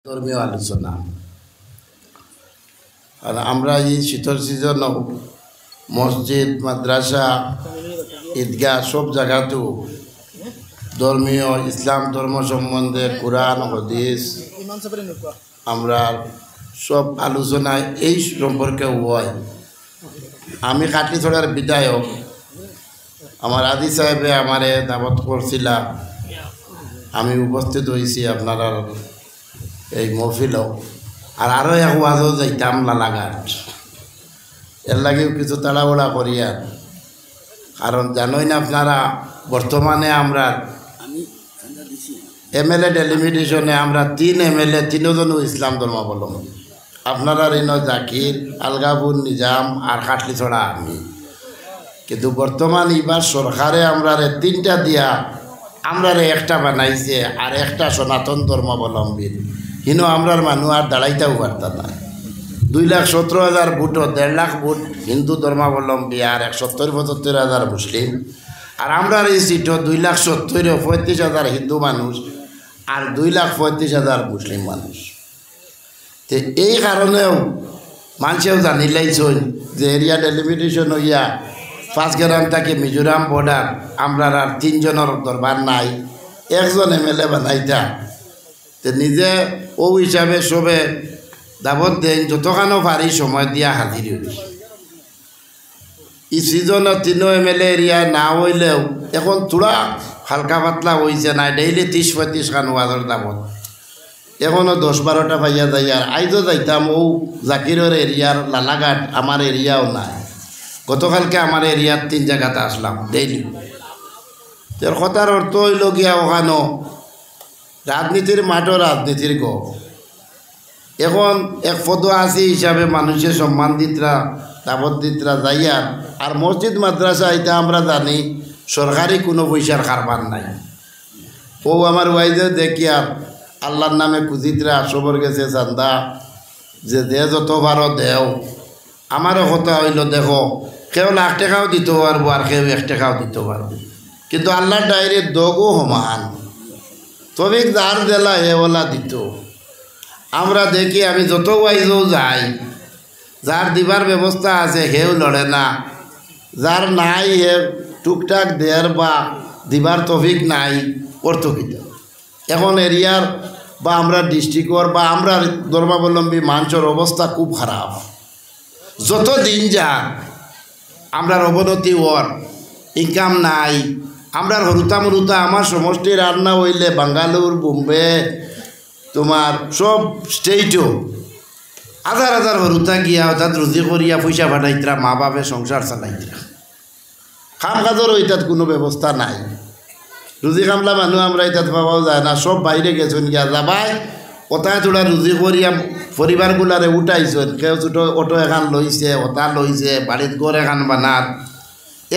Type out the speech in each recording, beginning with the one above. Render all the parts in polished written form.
ধর্মীয় আলোচনা। আর আমরা এই শীতল সিজনও মসজিদ, মাদ্রাসা, ঈদগাহ সব জায়গাতেও ধর্মীয় ইসলাম ধর্ম সম্বন্ধে কোরআন হাদিস আমরা সব আলোচনায় এই সম্পর্কে হয়। আমি কাটলিছড়ার বিধায়ক, আমার আদি সাহেবে আমারে দাবত করছিলাম, আমি উপস্থিত হয়েছি আপনারা এই মহফিলও। আর আরও এক ওয়াজও যাইতাম লালাঘাট, এর লাগেও কিছু তাড়াহুড়া করিয়া, কারণ জানোই না আপনারা বর্তমানে আমরা এমএলএ ডেলিমিটেশনে আমরা 3 এমএলএ 3জনও ইসলাম ধর্মাবলম্বী। আপনারা রিনো জাকির, আলগাবুর নিজাম আর কাটলিছড়া আমি। কিন্তু বর্তমান এবার সরকারে আমরা 3টা দিয়া আমরা একটা বানাইছে, আর একটা সনাতন ধর্মাবলম্বী। কিন্তু আমরার মানুষ আর দাঁড়াইতেও পারতাম না। 2,17,000 ভোটও 1.5 লাখ ভোট হিন্দু ধর্মাবলম্বী আর 70-75,000 মুসলিম। আর আমরার এই সিটও 2,70,035,000 হিন্দু মানুষ আর 2,35,000 মুসলিম মানুষ। তো এই কারণেও মানুষেও জানি লাইছেন যে এরিয়া ডেলিমিটেশন হইয়া 5 গ্রাম থেকে মিজোরাম বর্ডার আমরা আর 3 জনের দরবার নাই, 1জন এমএলএ বানাইতা। তো নিজে ও হিসাবে সবে দাবত দেন যতখানো পারি সময় দিয়া হাজির হই। এই সিজনের 3 এমএলএ এরিয়ায় না হইলেও এখন থোড়া হালকা পাতলা হয়েছে না, ডেইলি 30-35 খান ওয়াজের দাবত। এখনও 10-12টা পাইয়া যাই। আর আইজও যাইতাম ও জাকিরের এরিয়ার লালাঘাট, আমার এরিয়াও নাই। গতকালকে আমার এরিয়ার 3 জায়গাতে আসলাম ডেইলি। তোর কথার অর্থ হইল গিয়া ওখানো রাজনীতির মাঠও রাজনীতির গো। এখন এক পদ আছে হিসাবে মানুষের সম্মান দিতরা, দাবত দিতরা যাইয়া। আর মসজিদ মাদ্রাসা এটা আমরা জানি সরকারি কোনো পয়সার কারবার নাই। ও আমার ওয়াইজে দেখি আর আল্লাহর নামে খুঁজিতরা সবর গেছে চান্দা, যে দে যত পারো দেও। আমারও কথা হইল দেখো, কেউ 1 লাখ টাকাও দিতে পারবো আর কেউ 1 টাকাও দিতে পারবো, কিন্তু আল্লাহর ডায়েরির দগও সমান। তবে যার দেলা হেওলা দিত। আমরা দেখি আমি যত ওয়াইজও যাই, যার দিবার ব্যবস্থা আছে হেও লড়ে না, যার নাই হে টুকটাক দেয়ার বা দিবার তফিক নাই অর্থকিত। এখন এরিয়ার বা আমরা ডিস্ট্রিক্টর বা আমরা ধর্মাবলম্বী মানুষের অবস্থা খুব খারাপ। যত দিন যা আমরার অবনতি হওয়ার, ইনকাম নাই। আমরার হরুতা মরুতা আমার সমষ্টি রান্না হইলে বাঙ্গালোর, বোম্বে, তোমার সব স্টেটও 1000 হরুতা গিয়া অর্থাৎ রুজি করিয়া পয়সা পাঠাইতরা, মা বাপে সংসার চালাইতরা। কাম কাজের ওইটাত কোনো ব্যবস্থা নাই। রুজি কামলা মানুষ আমরা এটাত পাওয়াও যায় না, সব বাইরে গেছেন গিয়া যাবাই ওটায় থোড়া রুজি করিয়া পরিবারগুলারে উঠাইছেন। কেউ ছোটো অটো এখান লইছে, ওটা লইছে, বাড়ির ঘর এখান বানার।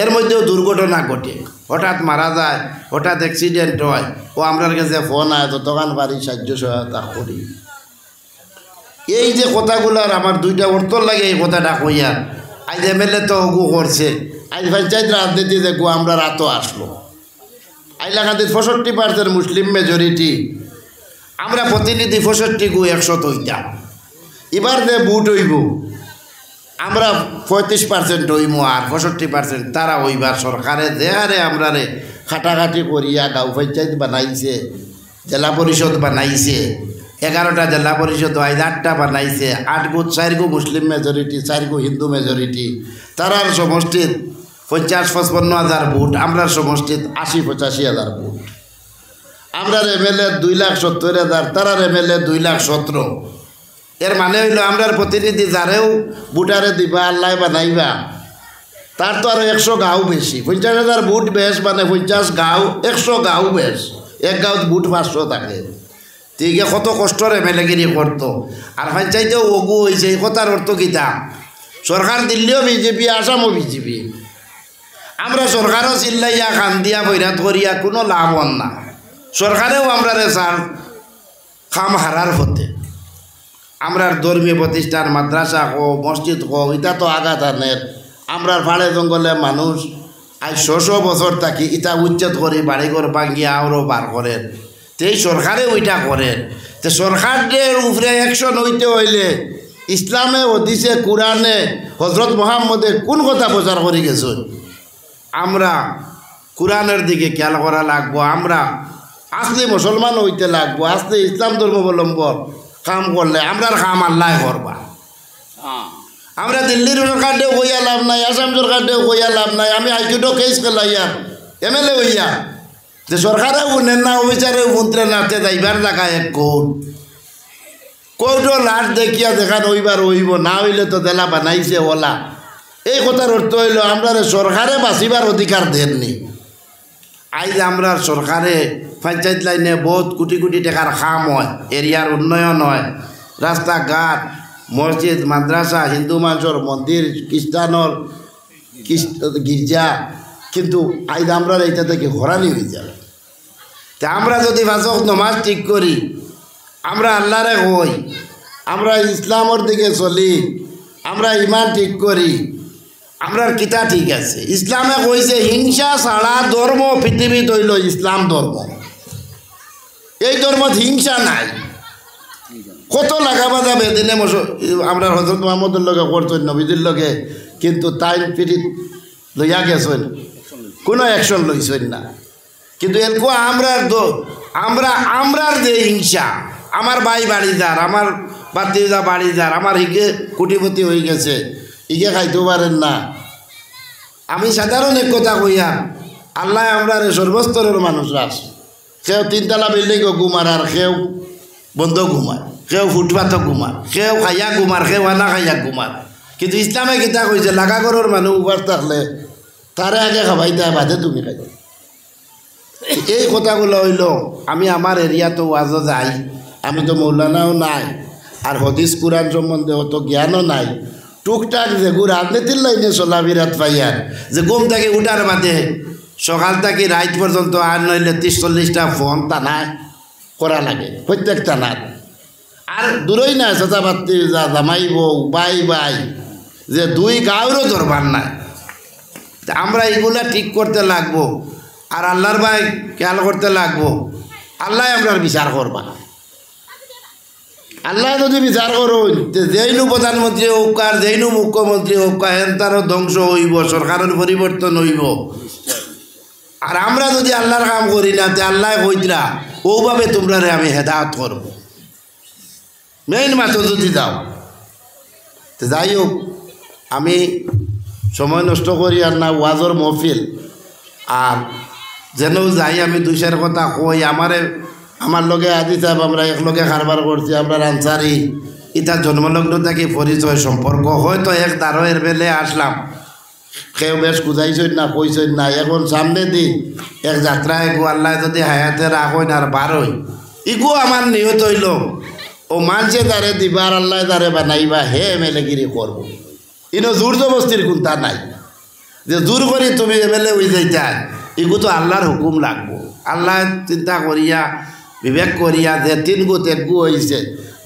এর মধ্যেও দুর্ঘটনা ঘটে, হঠাৎ মারা যায়, হঠাৎ অ্যাক্সিডেন্ট হয়। ও আমরার কাছে ফোন আয়, যতক্ষণ পারি সাহায্য সহায়তা করি। এই যে কথাগুলার আমার 2টা অর্থ লাগে এই কথাটা কইয়ার। আজ এমএলএ তো অগু করছে, আজ পঞ্চায়েত রাজনীতি দেখো আমরা রাতও আসলো। আইলাকান্দির 65% মুসলিম মেজরিটি, আমরা প্রতিনিধি 65 100 হইতাম। এবার যে বুট হইব আমরা 35% হইব, আর 65% তারা হইবার। সরকারে যে হারে আমরা খাটাখাটি করিয়া গাঁও পঞ্চায়েত বানাইছে, জেলা পরিষদ বানাইছে, 11টা জেলা পরিষদ 8টা বানাইছে, 8 গুণ 4 গু মুসলিম মেজরিটি, 4 গু হিন্দু মেজরিটি। তারার সমষ্টিত 50-55,000 ভোট, আমরার সমষ্টিত 80-85,000 ভোট। আমরার এমএলএ 2,70,000, তারার এমএলএ 2,17,000। এর মানে হইল আমরার প্রতিনিধি যারেও ভোটারে দিবা আল্লাহ বানাইবা, তার তো আরও 100 গাঁও বেশি। 50,000 ভোট বেশ, মানে 50 গাঁও, 100 গাঁও বেশ। এক গাঁত ভোট 500 থাকে। ঠিক কত কষ্টর এমএলএগিরি করতো। আর পঞ্চায়েতেও অগু হয়েছে। এই কথার অর্থ কিতা? সরকার দিল্লিও বিজেপি, আসামও বিজেপি। আমরা সরকারও চিল্লাইয়া খান দিয়া বৈরাত করিয়া কোনো লাভ হন না। সরকারেও আমরা স্যার খাম হারার হতে। আমরা ধর্মীয় প্রতিষ্ঠান, মাদ্রাসা কো, মসজিদ কো, এটা তো আগাতানের। আমরা ফাড়ে জঙ্গলে মানুষ আজ 600 বছর থাকি ইটা উচ্ছেদ করি, বাড়িঘর ভাঙিয়া আরও বার করেন। এই সরকারে ওইটা করেন। তো সরকারের উপরে অ্যাকশন হইতে হইলে ইসলামে হদিসে কোরআনে হজরত মোহাম্মদে কোন কথা প্রচার করে গেছেন, আমরা কোরআনের দিকে খেয়াল করা লাগবো। আমরা আসলে মুসলমান হইতে লাগবো, আসলে ইসলাম ধর্মাবলম্বন কাম করলে আমরার কাম আল্লাহ করবা। আমরা দিল্লির সরকারটাও কইয়া লাভ নাই, আসাম সরকারটাও কইয়া লাভ নাই। আমি হাইকোর্টও কেস খেলাইয়ার MLA হইয়া যে সরকারেও শুনেন না, অফিসারেও শুনতে নাতে যাইবার জায়গায় এক কোর্টও লাট দেখিয়া দেখান ওইবার হইব না, হইলে তো দেলা বানাইছে ওলা। এই কথার অর্থ হইল আমরা সরকারে বাঁচিবার অধিকার দেননি। আইজ আমরা সরকারে পঞ্চায়েত লাইনে বহুত কোটি কোটি টাকার কাম হয়, এরিয়ার উন্নয়ন হয়, রাস্তাঘাট, মসজিদ, মাদ্রাসা, হিন্দু মানুষের মন্দির, খ্রিস্টানোর গির্জা, কিন্তু আইজ আমরা এইটা থেকে হরানি হয়ে যাবে। তা আমরা যদি ভাষক নমাজ ঠিক করি, আমরা আল্লাহরে হই, আমরা ইসলামের দিকে চলি, আমরা ইমান ঠিক করি, আমরার কিতা ঠিক আছে। ইসলামে কইছে হিংসা ছাড়া ধর্ম পৃথিবী হইল ইসলাম ধর্ম। এই ধর্মত হিংসা নাই, কত লাগাবা যাবে দিনে আমরা হজরত মোহাম্মদের লগে করছেন, নবীদের লগে, কিন্তু তাই পিঠিত লইয়া গেছেন, কোনো অ্যাকশন লইছেন না। কিন্তু এরকম আমরার যে হিংসা, আমার ভাই বাড়িদার, আমার বাতিজা বাড়িদার, আমার হিগে কোটিপতি হয়ে গেছে, ইগে খাইতে পারেন না। আমি সাধারণ এক কথা কইয়া, আল্লাহ আমরা সর্বস্তরের মানুষরা আছে। কেউ তিনতলা বিল্ডিংও ঘুমার, আর কেউ বন্ধ ঘুমার, কেউ ফুটপাথও ঘুমার, কেউ খাইয়া ঘুমার, কেউ আনা খাইয়া ঘুমার। কিন্তু ইসলামে কিতা কইছে, লাগা ঘরের মানুষ উপাস থাকলে তারে আগে খাবাই দেয়, বাদে তুমি খাই। এই কথাগুলো হইল, আমি আমার এরিয়াতে ওয়াজও যাই, আমি তো মৌলানাও নাই, আর হদিস কোরআন সম্বন্ধে অত জ্ঞানও নাই। টুকটাক যেগু রাজনীতির লাইনে চলা বিরাট পাইয়ার, যে ঘুম থেকে উঠার বাদে সকাল থেকে রাত পর্যন্ত আর নইলে 30-40টা ফোন টানায় করা লাগে প্রত্যেক টানার। আর দূরই না চাচা বাত্তি জামাই বউ বাই বাই, যে দুই গাঁওরও দরবার নাই। আমরা এগুলা ঠিক করতে লাগবো, আর আল্লাহর ভাই খেয়াল করতে লাগবো। আল্লাহ আমরার বিচার করবা। আল্লাহ যদি বিচার করুন, যেইনু প্রধানমন্ত্রী হোক আর যেইনু মুখ্যমন্ত্রী হোক, হেন তারও ধ্বংস হইব, সরকারের পরিবর্তন হইব। আর আমরা যদি আল্লাহর কাম করি না, তে আল্লাহ কইতরা ওভাবে তোমরা আমি হেদায়ত করব, মেইন মাত্র যদি যাও। তো যাই হোক, আমি সময় নষ্ট করি আর না, ওয়াজর মহফিল আর যেন যাই আমি দুইশের কথা কই। আমার লগে আদি সাহেব আমরা একলগে কারবার করছি, আমরা আনসারি, ইটা জন্মলগ্ন থেকে পরিচয় সম্পর্ক। হয়তো এক দারোয়ের বেলে আসলাম, কেউ বেশ খুঁজাইছেন না, কইছেন না। এখন সামনে দি এক যাত্রায় গো আল্লাহ যদি হায়াতে রাখেন আর বারোই, ইগো আমার নিয়ত হইল ও মানছে তারে দিবার, আল্লাহ তারে বানাইবা, হে এমএলএগিরি করবো। ইনো জোর জবস্তির কোনটা নাই যে জোর করি তুমি এমএলএ হয়ে যাইতা। ইগো তো আল্লাহর হুকুম লাগবো। আল্লাহ চিন্তা করিয়া বিবেক করিয়া যে 3 গুত 1 গু হয়েছে,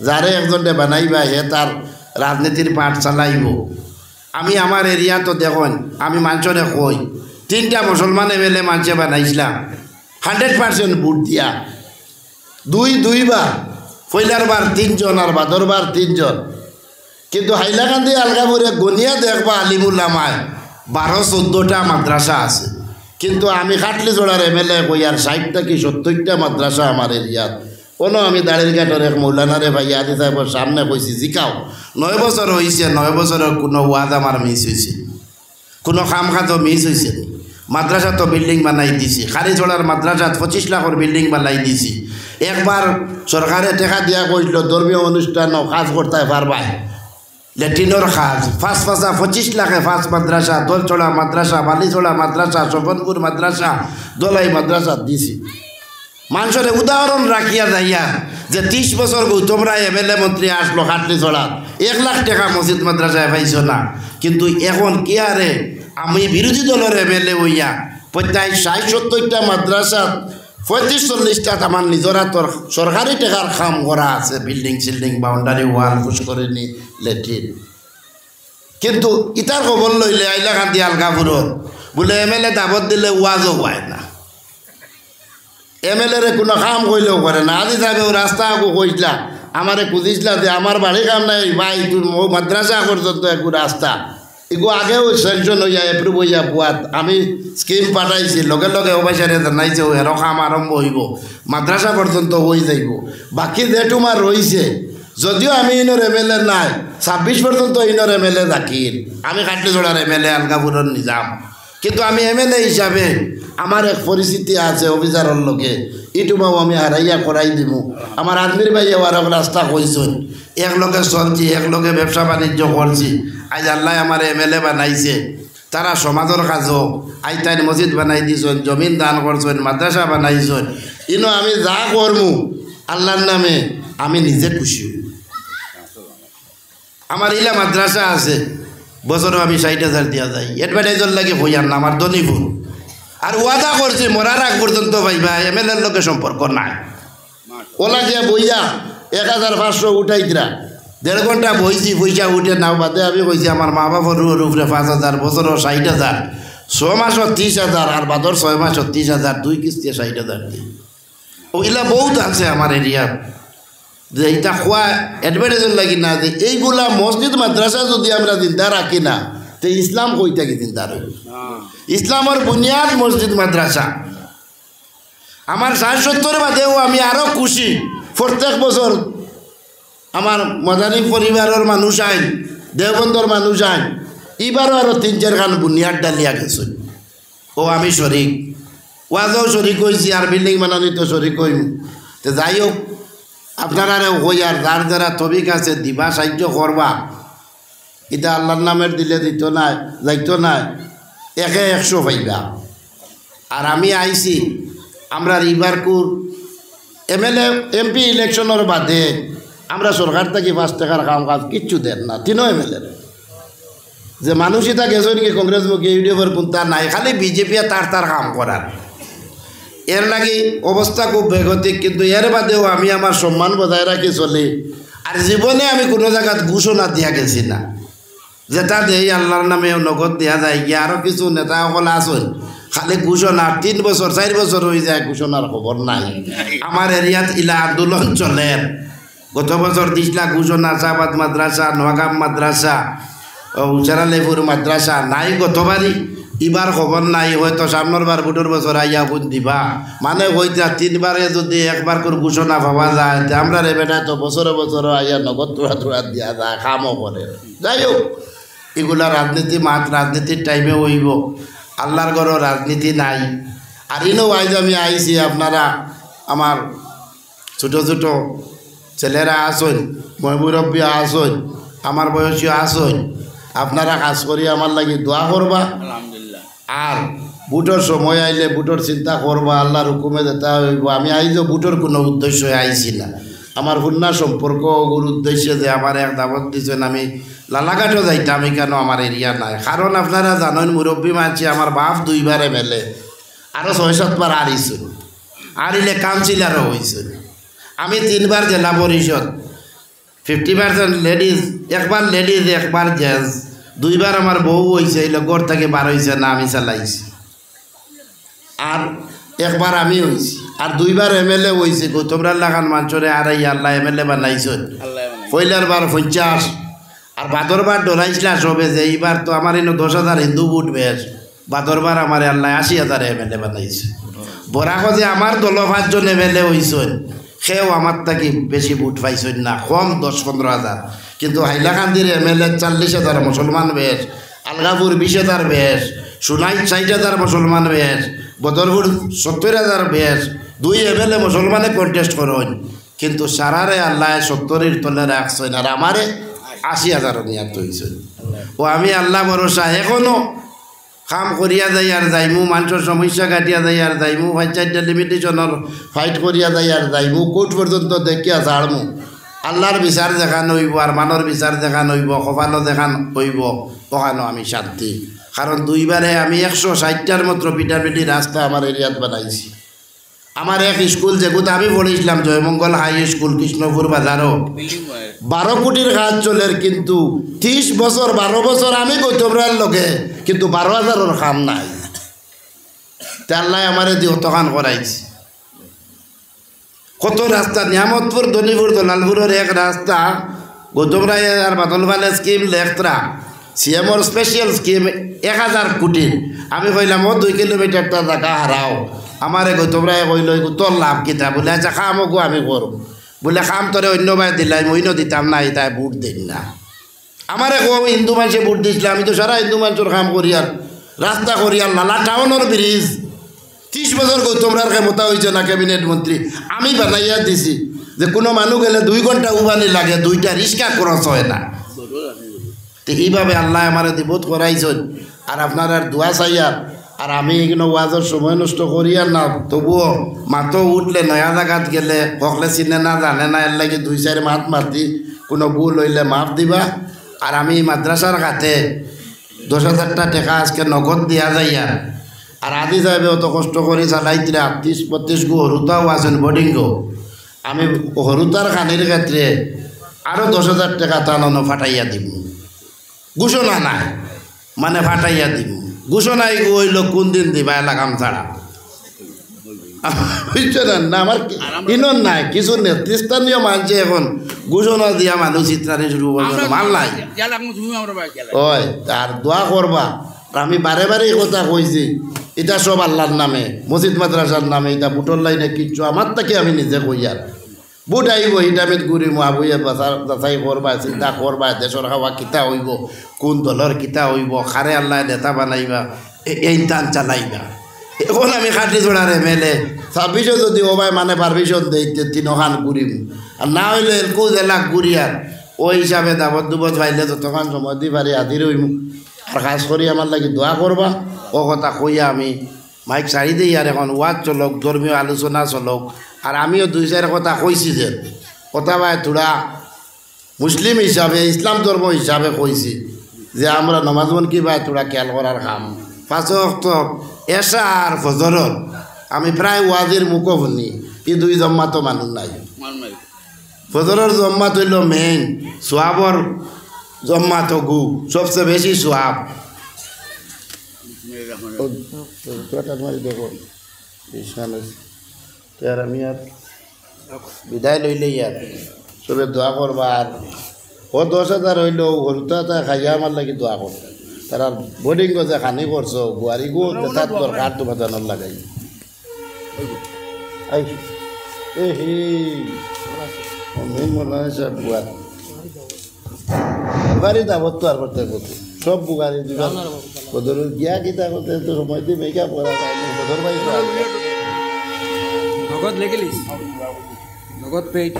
যারে একজনকে বানাইবা হে তার রাজনীতির পাঠ চালাইব। আমি আমার এরিয়া তো দেখুন, আমি মানুষরে কই 3টা মুসলমান এমএলএ মানুষে বানাইছিলাম 100% ভোট দিয়া। 2বার, পয়লার বার 3 জন আর বাদর বার 3 জন। কিন্তু হাইলাকান্দি আলগাপুরে গনিয়া দেখবা আলিমুল্লামায় 12-14টা মাদ্রাসা আছে। কিন্তু আমি খাটলি জোড়ার এমএলএ কই আর 60 থেকে 70টা মাদ্রাসা আমার এরিয়াত। কোনো আমি দাঁড়ির ঘাটের এক মৌলানারে ভাই আদি সাহেবের সামনে কইছি, জিকাও 9 বছর হয়েছে, 9 বছরের কোনো ওয়াদ আমার মিস হয়েছে, কোনো কাম কাজও মিস হয়েছে। মাদ্রাসা তো বিল্ডিং বানাই দিছি, খারিজোড়ার মাদ্রাসাত 25 লাখের বিল্ডিং বানাই দিছি। একবার সরকারে টেকা দিয়া কইল ধর্মীয় অনুষ্ঠান কাজ করতে পারবাই, ল্যাট্রিনের কাজ 25 লাখে 5 মাদ্রাসা, দোলচড়া মাদ্রাসা, বালিচড়া মাদ্রাসা, সফনপুর মাদ্রাসা, দোলাই মাদ্রাসা দিছি। মানুষের উদাহরণ রাখিয়া যাইয়া যে 30 বছর তোমরা এমএলএ মন্ত্রী আসলো খাটলি ছড়া 1 লাখ টাকা মসজিদ মাদ্রাসায় পাইছ না। কিন্তু এখন কি আরে আমি বিরোধী দলের এমএলএ হইয়া প্রত্যেক 60-70টা মাদ্রাসা 35-40টা আমার নিজরা তোর সরকারি টাকার কাম করা আছে, বিল্ডিং সিল্ডিং, বাউন্ডারি ওয়াল, পুষ্করিণী, ল্যাট্রিন। কিন্তু ইটার খবর লইলে হাইলাকান্দি আলগাপুরত বলে এমএলএ দাবত দিলে ওয়াজও হয় না। এমএলএ কোনো কাম কইলেও করে না। আজি সাহেব রাস্তা আগু কইসলা আমারে খুঁজিসলা যে আমার বাড়ি কাম নাই ভাই তুই মাদ্রাসা পর্যন্ত একটু রাস্তা এগু আগেও সেকশন হইয়া এপ্রুভ হইয়া পুয়াত আমি স্কিম পাঠাইছি লগে লগে অবৈসারে জানাইছে এরও কাম আরম্ভ হইব মাদ্রাসা পর্যন্ত হয়ে যাইব। বাকি যে তোমার রয়েছে যদিও আমি ইনোর এমএলএ নাই 26 পর্যন্ত ইনোর এমএলএ জাকির আমি কাটলিজোড়ার এমএলএ আলগাপুরের নিজাম কিন্তু আমি এমএলএ হিসাবে আমার এক পরিস্থিতি আছে অফিসারের লোকে ইটুমাও আমি হারাইয়া করাই দিব। আমার আদমির ভাইয়া আর রাস্তা কইছেন এক লোকে চলছি এক লোকে ব্যবসা বাণিজ্য করছি আজ আল্লাহ আমার এমএলএ বানাইছে তারা সমাজের কাজও আইতাইন মসজিদ বানাই দিয়েছেন জমিন দান করছেন মাদ্রাসা বানাইছেন ইনো আমি যা করমু আল্লাহর নামে আমি নিজে খুশি হই। আমার ইলা মাদ্রাসা আছে বছরও আমি 60,000 দিয়া যাই অ্যাডভার্টাইজর লাগে হইয়ার না আমার দনিপুর আর ওয়াদা করছি মরার আগ পর্যন্ত ভাইবা এমএলএর লোকে সম্পর্ক নাই ওলা গিয়া বইয়া 1,500 উঠাইতরা 1.5 ঘন্টা বইছি পয়সা উঠে নাও বাদে আমি কইছি আমার মা বাবার উপরে 5,000 বছরও 60,000 6 মাসও 30,000 আর বাদর 6 মাসও 30,000 2 কিস্তি 60,000 দিই ওইলা বহুত আছে আমার এরিয়ার যে এটা খোয়া অ্যাডভার্টাইজের লাগি না যে এইগুলা মসজিদ মাদ্রাসা যদি আমরা চিন্তা রাখি না তো ইসলাম কইটা কি চিন্তা রইব ইসলামের বুনিয়াদ মসজিদ মাদ্রাসা। আমার 60-70 বাদেও আমি আরও খুশি প্রত্যেক বছর আমার মদানী পরিবারের মানুষ আইন দেওবন্দর মানুষ আইন এবারও আরও 3-4 খান বুনিয়াদ ডালিয়া গেছে ও আমি শরিক ওয়াজও শরিক হয়েছি আর বিল্ডিং বানানি তো শরিক হইম তো যাই হোক আপনারা হই আর যার যারা তবিক আছে দিবা সাহায্য করবা এটা আল্লাহর নামের দিলে দিত নাই যাইতো নাই 100 পাইবা। আর আমি আইছি আমরা রিভারকুর এমএলএ এমপি ইলেকশনের বাদে আমরা সরকার থেকে 5 টাকার কাম কাজ কিচ্ছু দেন না 3 এমএলএ যে মানুষ এটা গেছে নাকি কংগ্রেস মুখী ইউডিএফের কোনটা নাই খালি বিজেপি তার কাম করার এর লাগি অবস্থা খুব বেগতিক কিন্তু এর বাদেও আমি আমার সম্মান বজায় রাখি চলি আর জীবনে আমি কোনো জায়গাত ঘোষণা দিয়া গেছি না যেটা দেই আল্লাহর নামে নগদ দেওয়া যায় গিয়ে আরও কিছু নেতা সকল আসুন খালি ঘোষণা 3 বছর 4 বছর হয়ে যায় ঘোষণার খবর নাই। আমার এরিয়াত ইলা আন্দোলন চলে গত বছর দিসলা ঘোষণা চাবাদ মাদ্রাসা নোয়াগাম মাদ্রাসা উচারালেপুর মাদ্রাসা নাই গতবারই এবার খবর নাই হয়তো সামনের বার বুটোর বছর আইয়া বুঝ দিবা মানে হইতা 3 বারে যদি একবার করে ঘোষণা পাওয়া যায় আমরা রে বেটা তো বছরে বছর আইয়া নগদ তোড়া দিয়া যায় কামও করে। যাই হোক এগুলা রাজনীতি মাত রাজনীতির টাইমে হইব আল্লাহর ঘরও রাজনীতি নাই। আর ইনো আইজ আমি আইছি আপনারা আমার ছোটো ছোটো ছেলেরা আসুন মুরব্বী আসুন আমার বয়সী আসুন আপনারা কাজ করি আমার লাগি দোয়া করবা আর বুটোর সময় আইলে বুটোর চিন্তা করবা আল্লাহর হুকুমে যেতে হইব। আমি আইজও বুটোর কোনো উদ্দেশ্য আইছি না আমার হুন্না সম্পর্ক ওগুর উদ্দেশ্যে যে আমার এক দাবত দিয়েছেন আমি লালাঘাটও যাইতাম আমি কেন আমার এরিয়া নাই কারণ আপনারা জানেন মুরব্বী মানছি আমার বাপ 2 বারে মেলে আরও 6-7 বার আরিছিল আরিলে কাউন্সিলারও হয়েছে আমি 3 বার জেলা পরিষদ 50% লেডিজ একবার লেডিজ একবার জেন্টস 2 বার আমার বউ হয়েছে এই ঘর থেকে বার হয়েছে না আমি চালাইছি আর একবার আমি হয়েছি আর 2 বার এমএলএ হয়েছে তোমরা লাগান মানুষরে আর এই আল্লাহ এমএলএ বানাইছ পয়লার বার 50 আর বাদরবার ডরাইছিলা সবে যে এইবার তো আমার এনে 10,000 হিন্দু ভোট বেশ বাদরবার আমার আল্লাহ 80,000 এমএলএ বানাইছে বরাক যে আমার দল 5 জন এমএলএ হয়েছেন সেও আমার থেকে বেশি ভোট পাইছেন না কম 10-15,000 কিন্তু হাইলাকান্দির এমএলএ 40,000 মুসলমান বেশ আলগাপুর 20,000 বেশ সোনাই 60,000 মুসলমান বেশ বদরপুর 70,000 বেশ 2 এমএলএ মুসলমানে কন্টেস্ট করেন কিন্তু সারারে আল্লাহ 70-এর তলে রাখছেন আর আমারে 80,000 নিয়াত হয়েছে ও আমি আল্লাহ ভরসা এখনও কাম করিয়া যাই আর যাইমু মানুষের সমস্যা কাটিয়া যাই আর যাইমু পঞ্চায়েত লিমিটেশনের ফাইট করিয়া যাই আর যাইমু কোর্ট পর্যন্ত দেখিয়া ছাড়মু আল্লাহর বিচার দেখান হইব আর মানর বিচার দেখান হইব কপালও দেখান হইব ওখানেও আমি শান্তি কারণ 2 বারে আমি 160টার মাত্র পিটাপিটি রাস্তা আমার এরিয়াত বানাইছি। আমার এক স্কুল যেগুলো আমি পড়েছিলাম জয়মঙ্গল হাই স্কুল কৃষ্ণপুর বাজারও 12 কোটির কাজ চলে কিন্তু 30 বছর 12 বছর আমি গৌতমরার লগে কিন্তু 12,000 কাম নাই আল্লাহ আমার দিয়ে অতখান করাইছি কত রাস্তা নিয়ামতপুর দলিপুর দলালপুরের এক রাস্তা গৌতম রায় আর বাদল ভালে স্কিম লেখতরা সিএমর স্পেশাল স্কিম 1000 কোটি আমি কইলাম 2 কিলোমিটারটা জায়গা হারাও আমারে গৌতম রায় কইল তোর লাভ কিতা বলে আচ্ছা কামও আমি করব বলে কাম তোরে অন্য ভাই দিলাই মইন দিতাম না তাই বুট দিন না আমারে কম হিন্দু মানুষে বুট দিছিল আমি তো সারা হিন্দু মানুষের কাম করি আর রাস্তা করি আর লালা টাউনের ব্রিজ 30 বছর গৌতমরার ক্ষমতা হয়েছে না ক্যাবিনেট মন্ত্রী আমি বানাইয়া দিছি যে কোনো মানুষ গেলে 2 ঘন্টা উবানি লাগে 2টা রিক্সা খরচ হয় না তো এইভাবে আল্লাহ আমার দিবত করাইছেন আর আপনার আর দোয়া চাইয়ার আর আমি এগুলো ওয়াজের সময় নষ্ট করি আর না তবুও মাতো উঠলে নয়া জায়গাত গেলে কখলে চিনে না জানে না এর লাগে 2-4 মাত মাতি কোনো ভুল হইলে মাপ দিবা আর আমি মাদ্রাসার কাছে 10,000 টাকা আজকে নগদ দিয়া যায় আর আদি যাবে অত কষ্ট করে চালাইতে 38-35 গো হরুতাও আছেন বোর্ডিংও আমি হরুতার খানির ক্ষেত্রে আরও 10,000 টাকা টানো ফাটাইয়া দিব ঘোষণা নাই মানে ফাটাইয়া দিব ঘোষণাই হইল কোন দিন দিবা লাগাম ছাড়া বুঝছেন না আমার ইনন নাই কিছু নেতৃস্থানীয় মানছে এখন ঘোষণা দিয়া মানুষ চিত্রানি শুরু করবে মাল নাই ওই আর দোয়া করবা আমি বারে বারে এই কথা কইছি এটা সব আল্লাহর নামে মসজিদ মাদ্রাসার নামে এটা বুটর লাইনে কিচ্ছু আমার তাকে আমি নিজে কই আর বুট আইব হিটামিত ঘুরি মহাবইয়ে যাচাই করবা চিন্তা করবা দেশের হাওয়া কিতা হইব কোন দলের কিতা হইব খারে আল্লাহ নেতা বানাইবা এই টান চালাইবা এখন আমি খাটি জোড়ারে মেলে 26 যদি ওবাই মানে পারমিশন দেই 3 ঘুরিম আর না হইলে এলকু জেলা ঘুরি আর ওই হিসাবে দাবত দুবত পাইলে যতক্ষণ সময় দি পারি হাজির হইম আর খাস করি আমার লাগি দোয়া করবা ও কথা কইয়া আমি মাইক ছাড়ি দিই আর এখন ওয়াজ চলক ধর্মীয় আলোচনা চলক আর আমিও 2-4 কথা কইছি যে কথা ভাই তোরা মুসলিম হিসাবে ইসলাম ধর্ম হিসাবে কইছি যে আমরা নমাজবন কি ভাই তোরা খেয়াল করার কাম 5 ওয়াক্ত এশা আর ফজরর আমি প্রায় ওয়াজির মুখও শুনি এই 2 জম্মাতো মানুষ নাই ফজরের জম্মাত হইল মেইন সোয়াবর জম্মাত গু সবচেয়ে বেশি সোয়াব আমি আর বিদায় লইলে ইয়ার সবে দোয়া করবা আর ও 10,000 হইল হরুতা খাইয়া আমার লাগি দোয়া কর তারা বোর্ডিং করছে খানি করছো গুয়ারি গো তার দরকার তো বাজানোর লাগাই বুগারি দাবত তো আর করতে করতে সব বুগারি দিবা বদর গিয়া কিতা করতে তো সময় দিয়ে মেকআপ করা বদর ভাই নগদ লেগে লিস নগদ পেইড